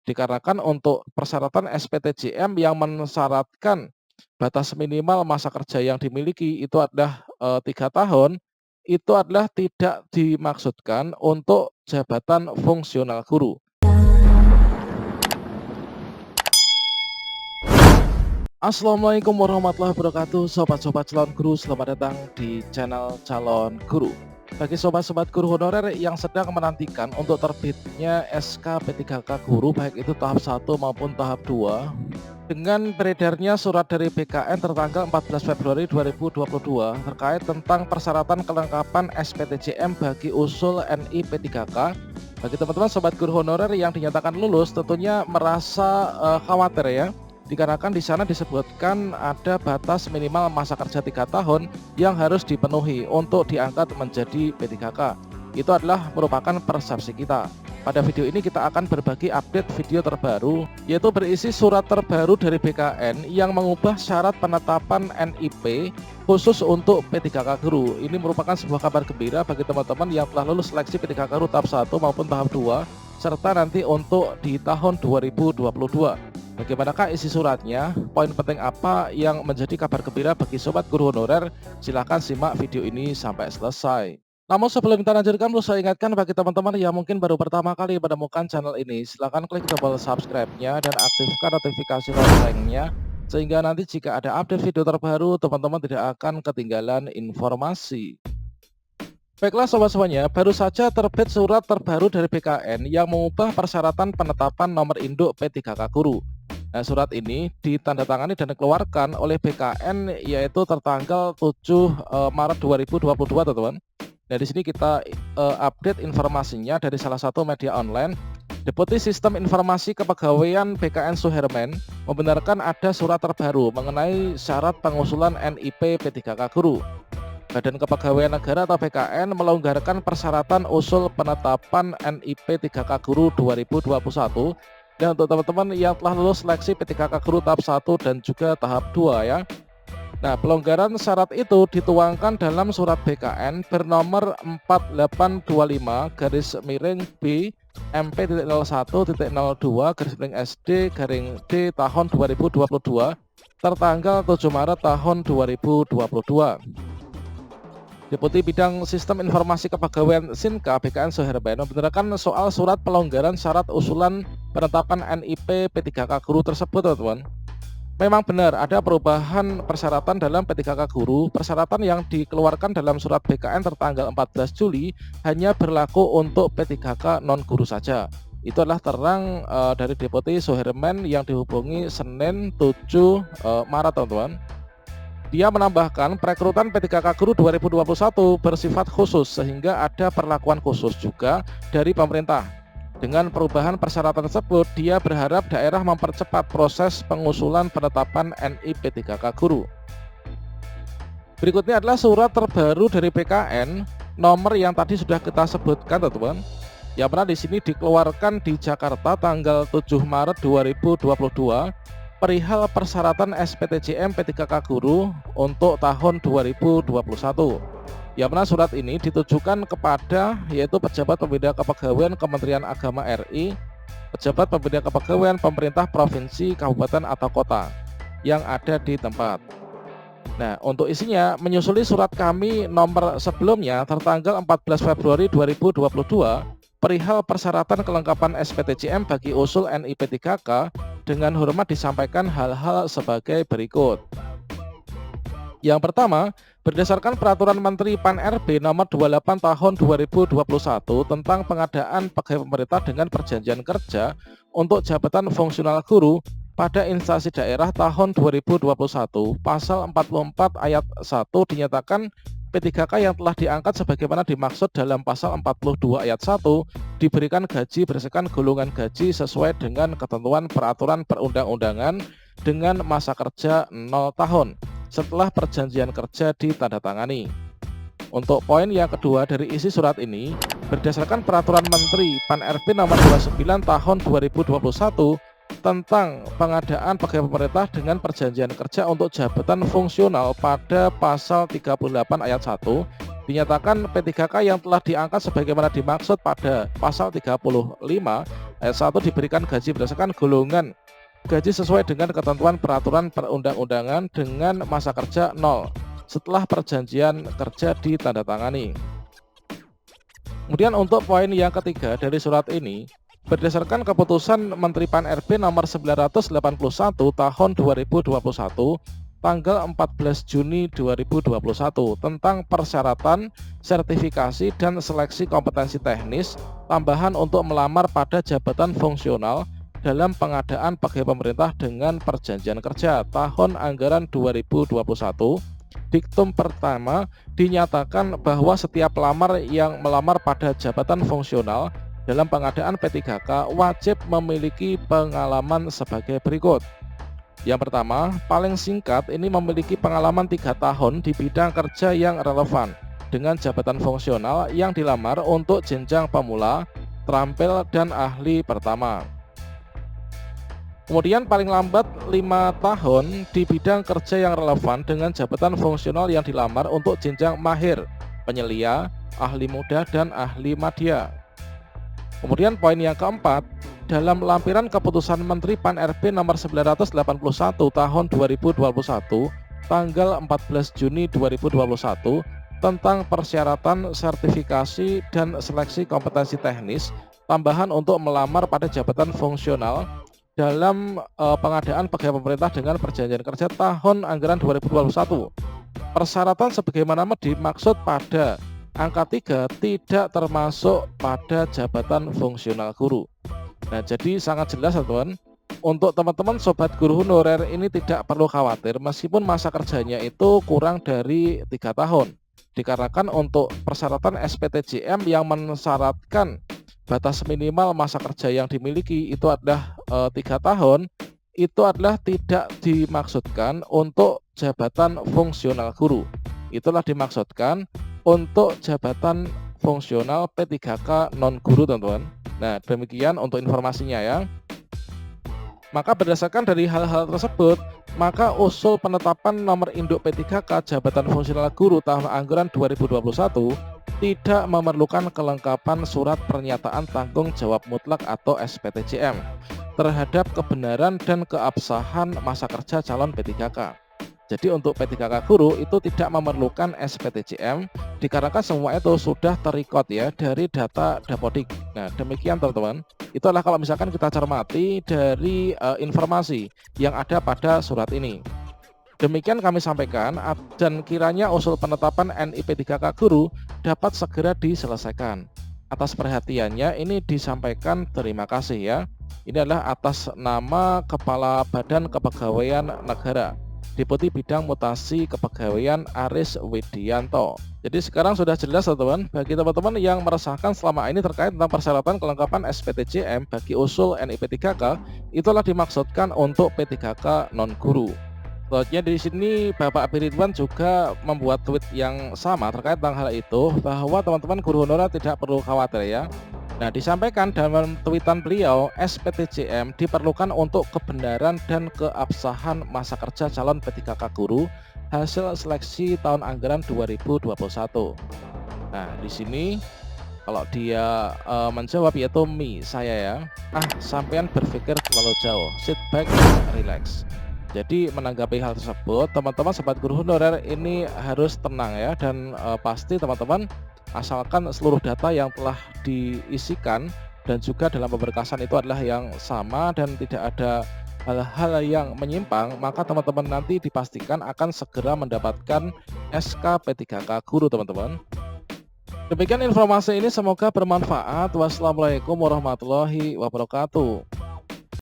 Dikarenakan untuk persyaratan SPTJM yang mensyaratkan batas minimal masa kerja yang dimiliki itu adalah 3 tahun, itu adalah tidak dimaksudkan untuk jabatan fungsional guru. Assalamualaikum warahmatullahi wabarakatuh, sobat-sobat calon guru, selamat datang di channel calon guru. Bagi sobat-sobat guru honorer yang sedang menantikan untuk terbitnya SK P3K guru, baik itu tahap 1 maupun tahap 2, dengan beredarnya surat dari BKN tertanggal 14 Februari 2022 terkait tentang persyaratan kelengkapan SPTJM bagi usul NI P3K, bagi teman-teman sobat guru honorer yang dinyatakan lulus tentunya merasa khawatir ya. Dikarenakan di sana disebutkan ada batas minimal masa kerja 3 tahun yang harus dipenuhi untuk diangkat menjadi P3K. Itu adalah merupakan persepsi kita. Pada video ini kita akan berbagi update video terbaru, yaitu berisi surat terbaru dari BKN yang mengubah syarat penetapan NIP khusus untuk P3K guru. Ini merupakan sebuah kabar gembira bagi teman-teman yang telah lulus seleksi P3K guru tahap 1 maupun tahap 2, serta nanti untuk di tahun 2022. Bagaimanakah isi suratnya? Poin penting apa yang menjadi kabar gembira bagi sobat guru honorer? Silahkan simak video ini sampai selesai. Namun sebelum kita lanjutkan, perlu saya ingatkan bagi teman-teman yang mungkin baru pertama kali menemukan channel ini, silahkan klik tombol subscribe-nya dan aktifkan notifikasi loncengnya, sehingga nanti jika ada update video terbaru, teman-teman tidak akan ketinggalan informasi. Baiklah sobat-sobatnya, baru saja terbit surat terbaru dari BKN yang mengubah persyaratan penetapan nomor induk P3K guru. Nah, surat ini ditandatangani dan dikeluarkan oleh BKN yaitu tertanggal 7 Maret 2022, teman-teman. Nah, di sini kita update informasinya dari salah satu media online. Deputi Sistem Informasi Kepegawaian BKN Suherman membenarkan ada surat terbaru mengenai syarat pengusulan NIP P3K guru. Badan Kepegawaian Negara atau BKN melonggarkan persyaratan usul penetapan NIP 3K guru 2021. Dan untuk teman-teman yang telah lulus seleksi P3K guru tahap 1 dan juga tahap 2 ya. Nah, pelonggaran syarat itu dituangkan dalam surat BKN bernomor 4825/B MP.01.02/SD/D tahun 2022 tertanggal 7 Maret tahun 2022. Deputi Bidang Sistem Informasi Kepegawaian Sinka BKN Suherman membenarkan soal surat pelonggaran syarat usulan penetapan NIP P3K guru tersebut, teman-teman. Memang benar ada perubahan persyaratan dalam P3K guru. Persyaratan yang dikeluarkan dalam surat BKN tertanggal 14 Juli hanya berlaku untuk P3K non guru saja. Itu adalah terang dari Deputi Suherman yang dihubungi Senin 7 Maret, teman-teman. Dia menambahkan perekrutan P3K guru 2021 bersifat khusus sehingga ada perlakuan khusus juga dari pemerintah. Dengan perubahan persyaratan tersebut, dia berharap daerah mempercepat proses pengusulan penetapan NIP P3K guru. Berikutnya adalah surat terbaru dari BKN, nomor yang tadi sudah kita sebutkan, teman-teman. Yang mana di sini dikeluarkan di Jakarta tanggal 7 Maret 2022. Perihal persyaratan SPTJM P3K guru untuk tahun 2021. Yang mana surat ini ditujukan kepada yaitu pejabat pembina kepegawaian Kementerian Agama RI, pejabat pembina kepegawaian pemerintah provinsi, kabupaten atau kota yang ada di tempat. Nah, untuk isinya menyusuli surat kami nomor sebelumnya tertanggal 14 Februari 2022 perihal persyaratan kelengkapan SPTJM bagi usul NIP 3K. Dengan hormat disampaikan hal-hal sebagai berikut. Yang pertama, berdasarkan Peraturan Menteri Pan-RB nomor 28 tahun 2021 tentang pengadaan pegawai pemerintah dengan perjanjian kerja untuk jabatan fungsional guru pada instansi daerah tahun 2021, pasal 44 ayat 1 dinyatakan P3K yang telah diangkat sebagaimana dimaksud dalam pasal 42 ayat 1 diberikan gaji berdasarkan golongan gaji sesuai dengan ketentuan peraturan perundang-undangan dengan masa kerja 0 tahun setelah perjanjian kerja ditandatangani. Untuk poin yang kedua dari isi surat ini, berdasarkan Peraturan Menteri Pan-RB nomor 29 tahun 2021 tentang pengadaan pegawai pemerintah dengan perjanjian kerja untuk jabatan fungsional pada pasal 38 ayat 1 dinyatakan P3K yang telah diangkat sebagaimana dimaksud pada pasal 35 Ayat 1 diberikan gaji berdasarkan golongan gaji sesuai dengan ketentuan peraturan perundang-undangan dengan masa kerja 0 setelah perjanjian kerja ditandatangani. Kemudian untuk poin yang ketiga dari surat ini, berdasarkan keputusan Menteri Pan-RB nomor 981 tahun 2021 tanggal 14 Juni 2021 tentang persyaratan, sertifikasi, dan seleksi kompetensi teknis tambahan untuk melamar pada jabatan fungsional dalam pengadaan pegawai pemerintah dengan perjanjian kerja tahun anggaran 2021. Diktum pertama dinyatakan bahwa setiap pelamar yang melamar pada jabatan fungsional dalam pengadaan P3K wajib memiliki pengalaman sebagai berikut. Yang pertama, paling singkat ini memiliki pengalaman 3 tahun di bidang kerja yang relevan dengan jabatan fungsional yang dilamar untuk jenjang pemula, terampil, dan ahli pertama. Kemudian paling lambat 5 tahun di bidang kerja yang relevan dengan jabatan fungsional yang dilamar untuk jenjang mahir, penyelia, ahli muda, dan ahli madya. Kemudian poin yang keempat, dalam lampiran keputusan Menteri Pan-RB nomor 981 tahun 2021 tanggal 14 Juni 2021 tentang persyaratan, sertifikasi, dan seleksi kompetensi teknis tambahan untuk melamar pada jabatan fungsional dalam pengadaan pegawai pemerintah dengan perjanjian kerja tahun anggaran 2021. Persyaratan sebagaimana dimaksud pada angka 3 tidak termasuk pada jabatan fungsional guru. Nah, jadi sangat jelas teman-teman, untuk teman-teman sobat guru honorer ini tidak perlu khawatir meskipun masa kerjanya itu kurang dari 3 tahun. Dikarenakan untuk persyaratan SPTJM yang mensyaratkan batas minimal masa kerja yang dimiliki itu adalah 3 tahun, itu adalah tidak dimaksudkan untuk jabatan fungsional guru. Itulah dimaksudkan untuk jabatan fungsional P3K non guru teman-teman. Nah, demikian untuk informasinya ya. Maka berdasarkan dari hal-hal tersebut, maka usul penetapan nomor induk P3K jabatan fungsional guru tahun anggaran 2021 tidak memerlukan kelengkapan surat pernyataan tanggung jawab mutlak atau SPTJM terhadap kebenaran dan keabsahan masa kerja calon P3K. Jadi untuk P3K guru itu tidak memerlukan SPTJM dikarenakan semua itu sudah terrecord ya dari data Dapodik. Nah, demikian teman-teman. Itulah kalau misalkan kita cermati dari informasi yang ada pada surat ini. Demikian kami sampaikan dan kiranya usul penetapan NIP 3K guru dapat segera diselesaikan. Atas perhatiannya ini disampaikan terima kasih ya. Ini adalah atas nama Kepala Badan Kepegawaian Negara, Deputi Bidang Mutasi Kepegawaian Aris Widianto. Jadi sekarang sudah jelas teman-teman, bagi teman-teman yang meresahkan selama ini terkait tentang persyaratan kelengkapan SPTJM bagi usul NIP 3K, itulah dimaksudkan untuk P3K non guru. Selanjutnya di sini Bapak Ridwan juga membuat tweet yang sama terkait tentang hal itu, bahwa teman-teman guru honorer tidak perlu khawatir ya. Nah, disampaikan dalam tweetan beliau, SPTJM diperlukan untuk kebenaran dan keabsahan masa kerja calon P3K guru hasil seleksi tahun anggaran 2021. Nah, di sini kalau dia menjawab yaitu saya ya. Sampean berpikir terlalu jauh. Sit back, relax. Jadi menanggapi hal tersebut, teman-teman sobat guru honorer ini harus tenang ya, dan pasti teman-teman asalkan seluruh data yang telah diisikan dan juga dalam pemberkasan itu adalah yang sama dan tidak ada hal-hal yang menyimpang, maka teman-teman nanti dipastikan akan segera mendapatkan SK P3K guru teman-teman. Demikian informasi ini, semoga bermanfaat. Wassalamualaikum warahmatullahi wabarakatuh.